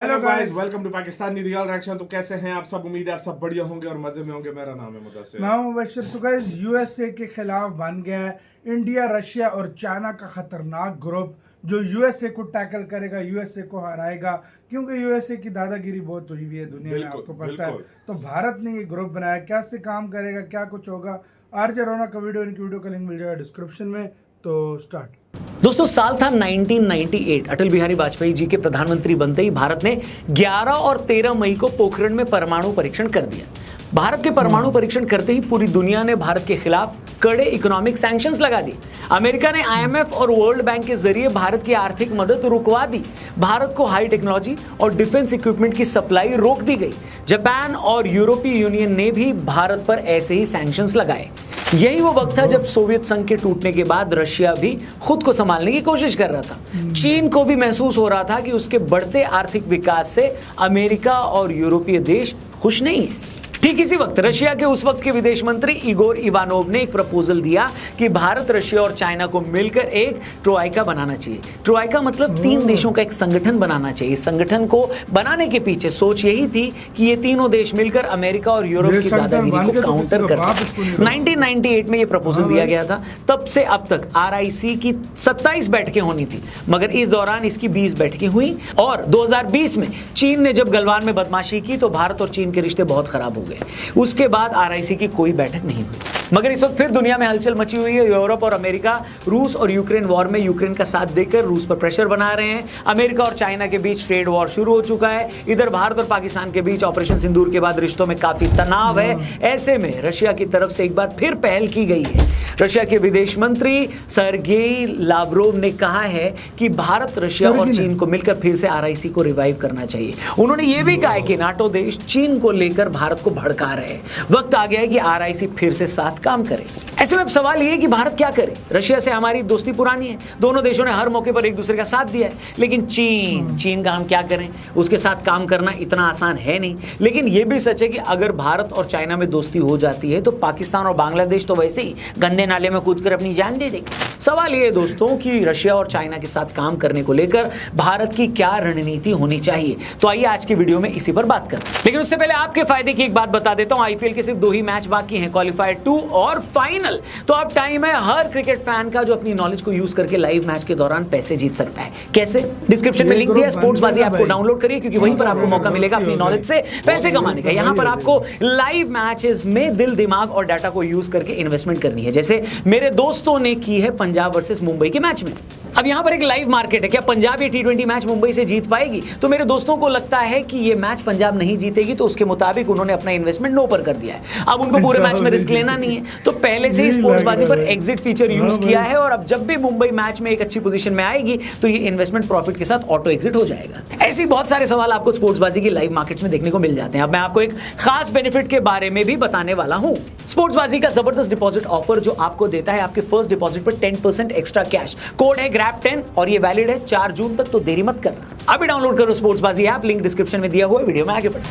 Hello guys, welcome to Pakistani real reaction. तो कैसे हैं आप सब? उम्मीद है आप सब बढ़िया होंगे और मजे में होंगे। मेरा नाम है मुदस्सिर। मैं हूं मुबश्शिर। सो गाइस, यूएसए के खिलाफ बन गया है इंडिया, रशिया और चाइना का खतरनाक ग्रुप जो यूएसए को टैकल करेगा, यूएसए को हराएगा, क्योंकि यूएसए की दादागिरी बहुत हुई हुई है दुनिया में, आपको पता है। तो भारत ने ये ग्रुप बनाया, कैसे काम करेगा, क्या कुछ होगा। आरजे रौनक का वीडियो, इनकी वीडियो का लिंक मिल जाएगा डिस्क्रिप्शन में। तो स्टार्ट। दोस्तों, साल था 1998। अटल बिहारी वाजपेयी जी के प्रधानमंत्री बनते ही भारत ने 11 और 13 मई को पोखरण में परमाणु परीक्षण कर दिया। भारत के परमाणु परीक्षण करते ही पूरी दुनिया ने भारत के खिलाफ कड़े इकोनॉमिक सैंक्शंस लगा दिए। अमेरिका ने आईएमएफ और वर्ल्ड बैंक के जरिए भारत की आर्थिक मदद रुकवा दी। भारत को हाई टेक्नोलॉजी और डिफेंस इक्विपमेंट की सप्लाई रोक दी गई। जापान और यूरोपीय यूनियन ने भी भारत पर ऐसे ही सैंक्शंस लगाए। यही वो वक्त था जब सोवियत संघ के टूटने के बाद रशिया भी खुद को संभालने की कोशिश कर रहा था। चीन को भी महसूस हो रहा था कि उसके बढ़ते आर्थिक विकास से अमेरिका और यूरोपीय देश खुश नहीं है। ठीक इसी वक्त रशिया के उस वक्त के विदेश मंत्री इगोर इवानोव ने एक प्रपोजल दिया कि भारत, रशिया और चाइना को मिलकर एक ट्रोइका बनाना चाहिए। ट्रोइका मतलब 3 देशों का एक संगठन बनाना चाहिए। इस संगठन को बनाने के पीछे सोच यही थी कि ये तीनों देश मिलकर अमेरिका और यूरोप की दादागिरी को काउंटर कर सकें। 1998 में ये प्रपोजल दिया गया था। तब से अब तक RIC की 27 बैठकें होनी थी, मगर इस दौरान इसकी 20 बैठकें हुई। और 2020 में चीन ने जब गलवान में बदमाशी की तो भारत और चीन के रिश्ते बहुत खराब हो गए। उसके बाद RIC की कोई बैठक नहीं हुई। मगर इस वक्त फिर दुनिया में हलचल मची हुई है। यूरोप और अमेरिका रूस और यूक्रेन वॉर में यूक्रेन का साथ देकर रूस पर प्रेशर बना रहे हैं। अमेरिका और चाइना के बीच ट्रेड वॉर शुरू हो चुका है। इधर भारत और पाकिस्तान के बीच ऑपरेशन सिंदूर के बाद रिश्तों में काफी तनाव है। ऐसे में रशिया की तरफ से एक बार फिर पहल की गई है। रशिया के विदेश मंत्री सर्गेई लावरोव ने कहा है कि भारत, रशिया और चीन को मिलकर फिर से RIC को रिवाइव करना चाहिए। उन्होंने ये भी कहा है कि नाटो देश चीन को लेकर भारत को भड़का रहे हैं। वक्त आ गया है कि RIC फिर से साथ काम करे। ऐसे में अब सवाल ये है कि भारत क्या करे। रशिया से हमारी दोस्ती पुरानी है, दोनों देशों ने हर मौके पर एक दूसरे का साथ दिया है। लेकिन चीन का हम क्या करें? उसके साथ काम करना इतना आसान है नहीं। लेकिन यह भी सच है कि अगर भारत और चाइना में दोस्ती हो जाती है तो पाकिस्तान और बांग्लादेश तो वैसे ही गंदे नाले में कूदकर अपनी जान दे देंगे। सवाल ये है दोस्तों कि रशिया और चाइना के साथ काम करने को लेकर भारत की क्या रणनीति होनी चाहिए। तो आइए आज की वीडियो में इसी पर बात करें। लेकिन उससे पहले आपके फायदे की एक बात बता देता हूं। IPL के सिर्फ 2 ही मैच बाकी हैं, क्वालिफायर 2 और फाइनल। तो अब टाइम है हर क्रिकेट फैन का जो अपनी नॉलेज को यूज करके लाइव मैच के दौरान पैसे जीत सकता है। कैसे? डिस्क्रिप्शन में लिंक दिया है, स्पोर्ट्सबाजी ऐप को डाउनलोड करिए, क्योंकि वहीं पर आपको मौका मिलेगा अपनी नॉलेज से पैसे कमाने का। यहां पर आपको लाइव मैचेस में दिल, दिमाग और डाटा को यूज करके इन्वेस्टमेंट करनी है, जैसे मेरे दोस्तों ने की है पंजाब वर्सेस मुंबई के मैच में। अब यहां पर एक लाइव मार्केट है। क्या पंजाब ये T20 मैच मुंबई से जीत पाएगी? तो मेरे दोस्तों को लगता है कि ये मैच पंजाब नहीं जीतेगी, तो उसके मुताबिक उन्होंने अपना इन्वेस्टमेंट नो पर कर दिया है। अब उनको पूरे मैच में रिस्क लेना नहीं है, तो पहले से ही स्पोर्ट्सबाजी पर एग्जिट फीचर यूज किया है। और अब जब भी मुंबई मैच में एक अच्छी पोजीशन में आएगी तो ये इन्वेस्टमेंट प्रॉफिट के साथ ऑटो एग्जिट हो जाएगा। ऐसे बहुत सारे सवाल आपको स्पोर्ट्सबाजी की लाइव मार्केट्स में देखने को मिल जाते हैं। अब मैं आपको एक खास बेनिफिट के बारे में भी बताने वाला हूं। स्पोर्ट्सबाजी का जबरदस्त डिपॉजिट ऑफर जो आपको देता है आपके फर्स्ट डिपॉजिट पर 10% एक्स्ट्रा कैश। कोड है GRAB10 और ये वैलिड है 4 जून तक, तो देरी मत करना। अभी डाउनलोड करो स्पोर्ट्सबाजी ऐप, लिंक डिस्क्रिप्शन में दिया हुआ है। वीडियो में आगे बढ़ो।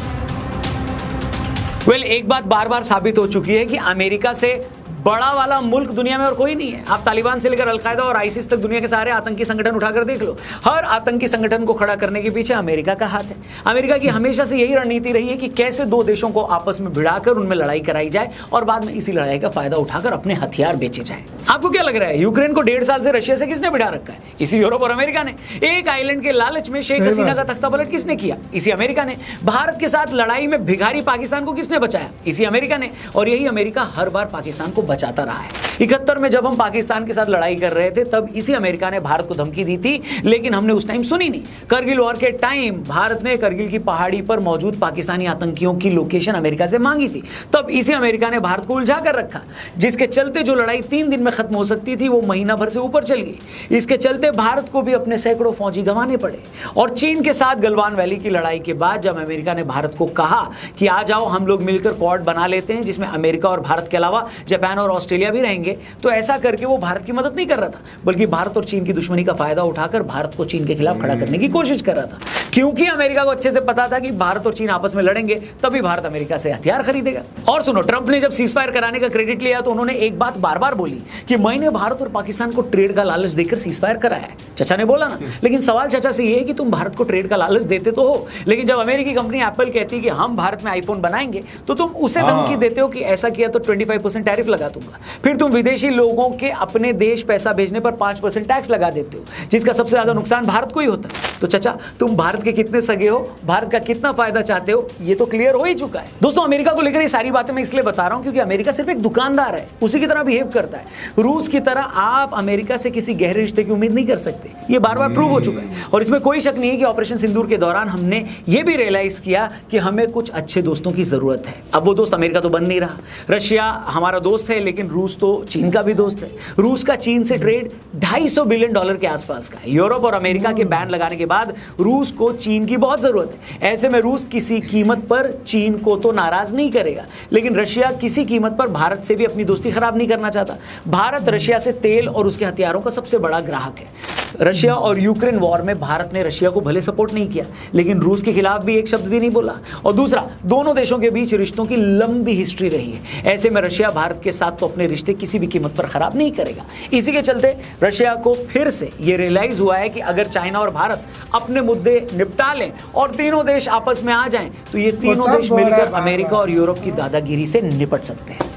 एक बात बार बार साबित हो चुकी है कि अमेरिका से बड़ा वाला मुल्क दुनिया में और कोई नहीं है। आप तालिबान से लेकर अलकायदा और ISIS तक दुनिया के सारे आतंकी संगठन उठाकर देख लो। हर आतंकी संगठन को खड़ा करने के पीछे अमेरिका का हाथ है। अमेरिका की हमेशा से यही रणनीति रही है कि कैसे 2 देशों को आपस में भिड़ाकर उनमें लड़ाई कराई जाए और बाद में इसी लड़ाई का फायदा उठाकर अपने हथियार बेचे जाए। आपको क्या लग रहा है, यूक्रेन को 1.5 साल से रशिया से किसने भिड़ा रखा है? इसी यूरोप और अमेरिका ने। एक आइलैंड के लालच में शेख हसीना का तख्ता पलट किसने किया? इसी अमेरिका ने। भारत के साथ लड़ाई में भिखारी पाकिस्तान को किसने बचाया? इसी अमेरिका ने। और यही अमेरिका हर बार पाकिस्तान को बचाता रहा है। 71 में जब हम पाकिस्तान के साथ लड़ाई कर रहे थे तब इसी अमेरिका ने भारत को धमकी दी थी, लेकिन हमने उस टाइम सुनी नहीं। करगिल वॉर के टाइम भारत ने करगिल की पहाड़ी पर मौजूद पाकिस्तानी आतंकियों की लोकेशन अमेरिका से मांगी थी। तब इसी अमेरिका ने भारत को उलझा कर रखा, जिसके चलते जो लड़ाई 3 दिन में खत्म हो सकती थी वो महीना भर से ऊपर चल गई। इसके चलते भारत को भी अपने सैकड़ों फौजी गंवाने पड़े। और चीन के साथ गलवान वैली की लड़ाई के बाद जब अमेरिका ने भारत को कहा कि आ जाओ हम लोग मिलकर क्वाड बना लेते हैं, जिसमें अमेरिका और भारत के अलावा जापान जापान और ऑस्ट्रेलिया भी रहेंगे, तो ऐसा करके वो भारत की मदद नहीं कर रहा था, बल्कि भारत और चीन की दुश्मनी का फायदा उठाकर भारत को चीन के खिलाफ खड़ा करने की कोशिश कर रहा था। क्योंकि अमेरिका को अच्छे से पता था कि भारत और चीन आपस में लड़ेंगे, तभी भारत अमेरिका से हथियार खरीदेगा। और सुनो, ट्रंप ने जब सीजफायर कराने का क्रेडिट लिया तो उन्होंने एक बात बार बार बोली कि मैंने भारत और पाकिस्तान को ट्रेड का लालच देकर सीजफायर कराया है। चाचा ने बोला ना, लेकिन सवाल चाचा से ये है कि तुम भारत को ट्रेड का लालच देते तो हो, लेकिन जब अमेरिकी कंपनी एप्पल कहती है कि हम भारत में आईफोन बनाएंगे, तो तुम उसे धमकी देते हो कि ऐसा किया तो 25% टैरिफ लगा दूंगा। फिर तुम विदेशी लोगों के अपने देश पैसा भेजने पर 5% टैक्स लगा देते हो, जिसका सबसे ज्यादा नुकसान भारत को ही होता है। तो चाचा, तुम भारत के कितने सगे हो, भारत का कितना फायदा चाहते हो, ये तो क्लियर हो ही चुका है। दोस्तों, अमेरिका को लेकर ये सारी बातें मैं इसलिए बता रहा हूं क्योंकि अमेरिका सिर्फ एक दुकानदार है, उसी की तरह बिहेव करता है। रूस की तरह आप अमेरिका से किसी गहरे रिश्ते की उम्मीद नहीं कर सकते, ये बार बार प्रूव हो चुका है। और इसमें कोई शक नहीं है कि ऑपरेशन सिंदूर के दौरान हमने ये भी रियलाइज किया कि हमें कुछ अच्छे दोस्तों की जरूरत है। अब वो दोस्त अमेरिका तो बन नहीं रहा। रशिया हमारा दोस्त है, लेकिन रूस तो चीन का भी दोस्त है। रूस का चीन से ट्रेड $250 बिलियन के आसपास का है। यूरोप और अमेरिका के बैन लगाने के बाद रूस को चीन की बहुत जरूरत है। ऐसे में रूस किसी कीमत पर चीन को तो नाराज नहीं करेगा, लेकिन रशिया किसी कीमत पर भारत से भी अपनी दोस्ती खराब नहीं करना चाहता। भारत रशिया से तेल और उसके हथियारों का सबसे बड़ा ग्राहक है। रशिया और यूक्रेन वॉर में भारत ने रशिया को भले सपोर्ट नहीं किया, लेकिन रूस के खिलाफ भी एक शब्द भी नहीं बोला। और दूसरा, दोनों देशों के बीच रिश्तों की लंबी हिस्ट्री रही है। ऐसे में रशिया भारत के साथ तो अपने रिश्ते किसी भी कीमत पर खराब नहीं करेगा। इसी के चलते रशिया को फिर से ये रियलाइज हुआ है कि अगर चाइना और भारत अपने मुद्दे निपटा लें और तीनों देश आपस में आ जाएं, तो ये तीनों देश मिलकर अमेरिका और यूरोप की दादागिरी से निपट सकते हैं।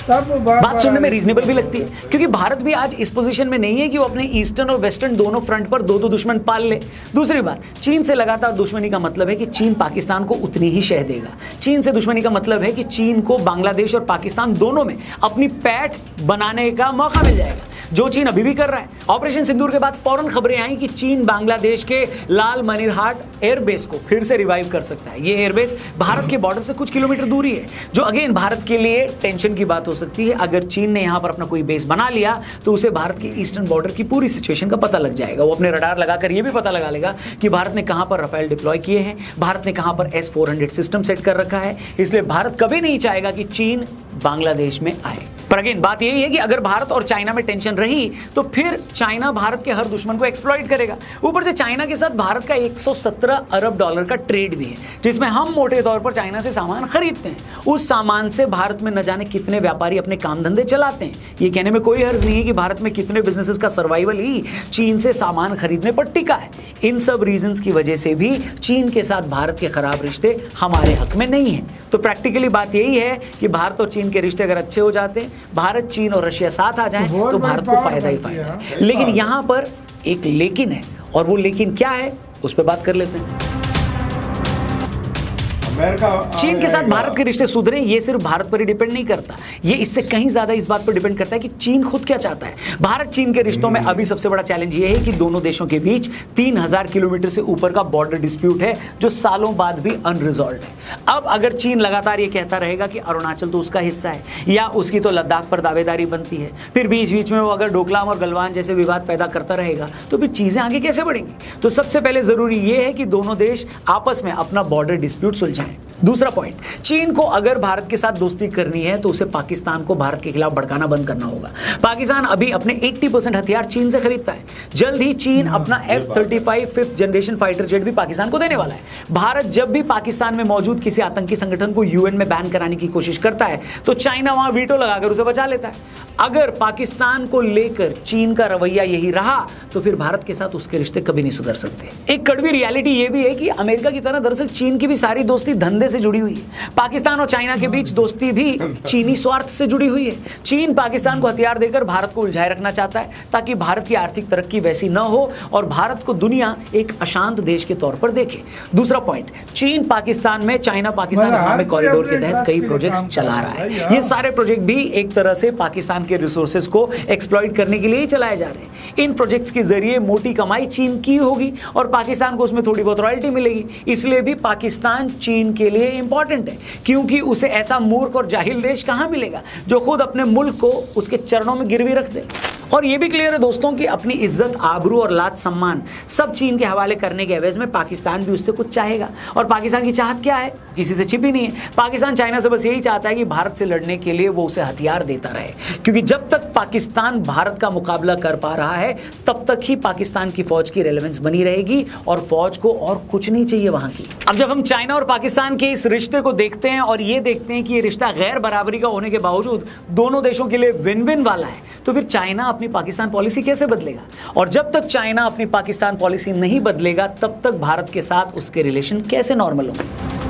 बात सुनने में रीजनेबल भी लगती है, क्योंकि भारत भी आज इस पोजीशन में नहीं है कि वो अपने ईस्टर्न और वेस्टर्न दोनों फ्रंट पर दो दुश्मन पाल ले। दूसरी बात, चीन से लगातार दुश्मनी का मतलब है कि चीन पाकिस्तान को उतनी ही शह देगा। चीन से दुश्मनी का मतलब है कि चीन को बांग्लादेश और पाकिस्तान दोनों में अपनी पैठ बनाने का मौका मिल जाएगा, जो चीन अभी भी कर रहा है। ऑपरेशन सिंदूर के बाद फौरन खबरें आई कि चीन बांग्लादेश के लाल मनीरहाट एयरबेस को फिर से रिवाइव कर सकता है। ये एयरबेस भारत के बॉर्डर से कुछ किलोमीटर दूरी है, जो अगेन भारत के लिए टेंशन की बात हो सकती है। अगर चीन ने यहां पर अपना कोई बेस बना लिया तो उसे भारत के ईस्टर्न बॉर्डर की पूरी सिचुएशन का पता लग जाएगा। वो अपने रडार लगाकर यह भी पता लगा लेगा कि भारत ने कहां पर राफेल डिप्लॉय किए हैं, भारत ने कहां पर S-400 सिस्टम सेट कर रखा है। इसलिए भारत कभी नहीं चाहेगा कि चीन बांग्लादेश में आए। पर अगेन बात यही है कि अगर भारत और चाइना में टेंशन रही तो फिर चाइना भारत के हर दुश्मन को एक्सप्लॉइट करेगा। ऊपर से चाइना के साथ भारत का $117 अरब का ट्रेड भी है, जिसमें हम मोटे तौर पर चाइना से सामान खरीदते हैं। उस सामान से भारत में न जाने कितने व्यापारी अपने काम धंधे चलाते हैं। ये कहने में कोई हर्ज नहीं है कि भारत में कितने बिजनेसेस का सर्वाइवल ही चीन से सामान खरीदने पर टिका है। इन सब रीजंस की वजह से भी चीन के साथ भारत के खराब रिश्ते हमारे हक में नहीं है। तो प्रैक्टिकली बात यही है कि भारत और चीन के रिश्ते अगर अच्छे हो जाते हैं, भारत, चीन और रशिया साथ आ जाएं, तो भारत को फायदा ही फायदा है। लेकिन यहां पर एक लेकिन है, और वो लेकिन क्या है उस पर बात कर लेते हैं। चीन के साथ भारत के रिश्ते सुधरे, ये सिर्फ भारत पर ही डिपेंड नहीं करता, ये इससे कहीं ज्यादा इस बात पर डिपेंड करता है कि चीन खुद क्या चाहता है। भारत चीन के रिश्तों में अभी सबसे बड़ा चैलेंज ये है कि दोनों देशों के बीच 3000 किलोमीटर से ऊपर का बॉर्डर डिस्प्यूट है, जो सालों बाद भी अनरिजॉल्व्ड है। अब अगर चीन लगातार ये कहता रहेगा कि अरुणाचल तो उसका हिस्सा है, या उसकी तो लद्दाख पर दावेदारी बनती है, फिर बीच बीच में वो अगर डोकलाम और गलवान जैसे विवाद पैदा करता रहेगा, तो फिर चीजें आगे कैसे बढ़ेंगी। तो सबसे पहले जरूरी ये है कि दोनों देश आपस में अपना बॉर्डर डिस्प्यूट सुलझाएं। दूसरा पॉइंट, चीन को अगर भारत के साथ दोस्ती करनी है तो उसे पाकिस्तान को भारत के खिलाफ भड़काना बंद करना होगा। पाकिस्तान अभी अपने 80% हथियार चीन से खरीदता है। जल्द ही चीन अपना F-35 5th generation fighter jet भी पाकिस्तान को देने वाला है। भारत जब भी पाकिस्तान में मौजूद किसी आतंकी संगठन को UN में बैन कराने की कोशिश करता है तो चाइना वहां वीटो लगाकर उसे बचा लेता है। अगर पाकिस्तान को लेकर चीन का रवैया यही रहा तो फिर भारत के साथ उसके रिश्ते कभी नहीं सुधर सकते। एक कड़वी रियलिटी यह भी है कि अमेरिका की तरह दरअसल चीन की भी सारी दोस्ती धंधे से जुड़ी हुई है। पाकिस्तान और चाइना के बीच दोस्ती भी चीनी स्वार्थ से जुड़ी हुई है। चीन पाकिस्तान को हथियार देकर भारत को उलझाए रखना चाहता है ताकि भारत की आर्थिक तरक्की वैसी न हो और भारत को दुनिया एक अशांत देश के तौर पर देखे। दूसरा पॉइंट, चीन पाकिस्तान में चाइना पाकिस्तान इकोनॉमिक कॉरिडोर के तहत कई प्रोजेक्ट्स चला रहा है। ये सारे प्रोजेक्ट भी एक तरह से पाकिस्तान के रिसोर्सेज को एक्सप्लॉइट करने के लिए ही चलाए जा रहे हैं। इन प्रोजेक्ट्स के जरिए मोटी कमाई चीन की होगी और पाकिस्तान को उसमें थोड़ी बहुत रॉयल्टी मिलेगी। इसलिए भी पाकिस्तान चीन के लिए इंपॉर्टेंट है, क्योंकि उसे ऐसा मूर्ख और जाहिल देश कहां मिलेगा जो खुद अपने मुल्क को उसके चरणों में गिरवी रख दे। और ये भी क्लियर है दोस्तों कि अपनी इज्जत, आबरू और लात सम्मान सब चीन के हवाले करने के एवज में पाकिस्तान भी उससे कुछ चाहेगा। और पाकिस्तान की चाहत क्या है? किसी से छिपी नहीं है। पाकिस्तान चाइना से बस यही चाहता है कि भारत से लड़ने के लिए वो उसे हथियार देता रहे, क्योंकि जब तक पाकिस्तान भारत का मुकाबला कर पा रहा है तब तक ही पाकिस्तान की फौज की रेलेवेंस बनी रहेगी और फौज को और कुछ नहीं चाहिए वहां की। अब जब हम चाइना और पाकिस्तान के इस रिश्ते को देखते हैं और ये देखते हैं कि ये रिश्ता गैर बराबरी का होने के बावजूद दोनों देशों के लिए विन विन वाला है, तो फिर चाइना अपनी पाकिस्तान पॉलिसी कैसे बदलेगा? और जब तक चाइना अपनी पाकिस्तान पॉलिसी नहीं बदलेगा तब तक भारत के साथ उसके रिलेशन कैसे नॉर्मल होंगे?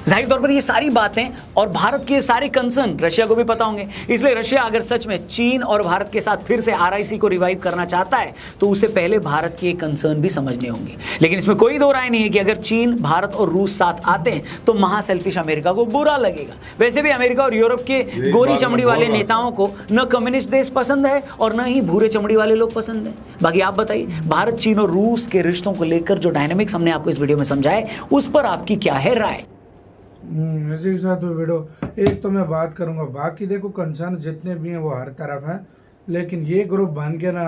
जाहिर तौर पर ये सारी बातें और भारत के सारे कंसर्न रशिया को भी पता होंगे, इसलिए रशिया अगर सच में चीन और भारत के साथ फिर से आरआईसी को रिवाइव करना चाहता है तो उसे पहले भारत के कंसर्न भी समझने होंगे। लेकिन इसमें कोई दो राय नहीं है कि अगर चीन, भारत और रूस साथ आते हैं तो महासेल्फिश अमेरिका को बुरा लगेगा। वैसे भी अमेरिका और यूरोप के गोरी चमड़ी वाले नेताओं को न कम्युनिस्ट देश पसंद है और न ही भूरे चमड़ी वाले लोग पसंद है। बाकी आप बताइए, भारत, चीन और रूस के रिश्तों को लेकर जो डायनामिक्स हमने आपको इस वीडियो में समझाए उस पर आपकी क्या है राय? इसी के साथ वो वीडियो एक तो मैं बात करूंगा, बाकी देखो कंसर्न जितने भी हैं वो हर तरफ है, लेकिन ये ग्रुप बन के ना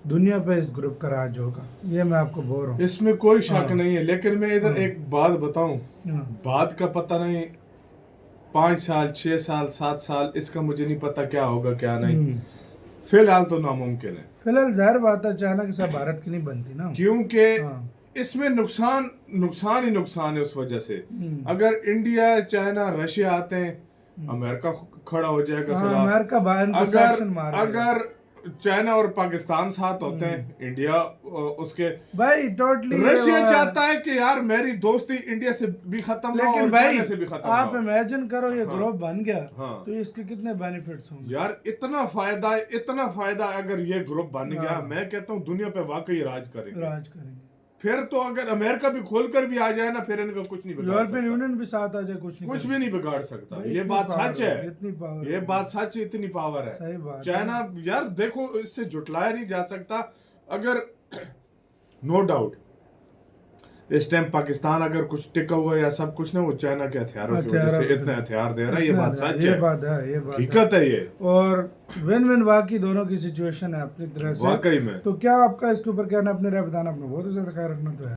दुनिया पे इस ग्रुप का राज होगा, ये मैं आपको बोल रहा हूँ। इसमें कोई शक नहीं है। लेकिन मैं इधर एक बात बताऊं, बात का पता नहीं, 5 साल 6 साल 7 साल इसका मुझे नहीं पता क्या होगा क्या नहीं। फिलहाल तो नामुमकिन है। फिलहाल जाहिर बात है अचानक से भारत की नहीं बनती ना, क्योंकि इसमें नुकसान ही नुकसान है। उस वजह से अगर इंडिया, चाइना, रशिया आते हैं, अमेरिका खड़ा हो जाएगा खिलाफ। अमेरिका अगर चाइना और पाकिस्तान साथ होते हैं, इंडिया उसके भाई टोटली रशिया चाहता है कि यार मेरी दोस्ती इंडिया से भी खत्म हो और चाइना से भी खत्म हो। आप इमेजिन करो ये ग्रुप बन गया हाँ। तो इसके कितने बेनिफिट्स होंगे यार। इतना फायदा अगर ये ग्रुप बन गया, मैं कहता हूँ दुनिया पे वाकई राज करेंगे। फिर तो अगर अमेरिका भी खोलकर भी आ जाए ना, फिर इनका कुछ नहीं बिगाड़ सकता। यूरोपियन यूनियन भी साथ आ जाए, कुछ भी नहीं बिगाड़ सकता। ये बात सच है, ये बात सच है, इतनी पावर है। सही बात। चाइना यार देखो, इससे जुटलाया नहीं जा सकता। अगर नो डाउट इस टाइम पाकिस्तान अगर कुछ टिका हुआ या सब कुछ ना, वो चाइना के हथियारों की वजह से इतने हथियार दे रहा है। ये बात सच है, ये बात हकीकत है ये। और विन विन वाकई दोनों की सिचुएशन है अपनी तरह से वाकई में। तो क्या आपका इसके ऊपर कहना, अपने राय बताना, अपना बहुत ज्यादा ख्याल रखना तो है।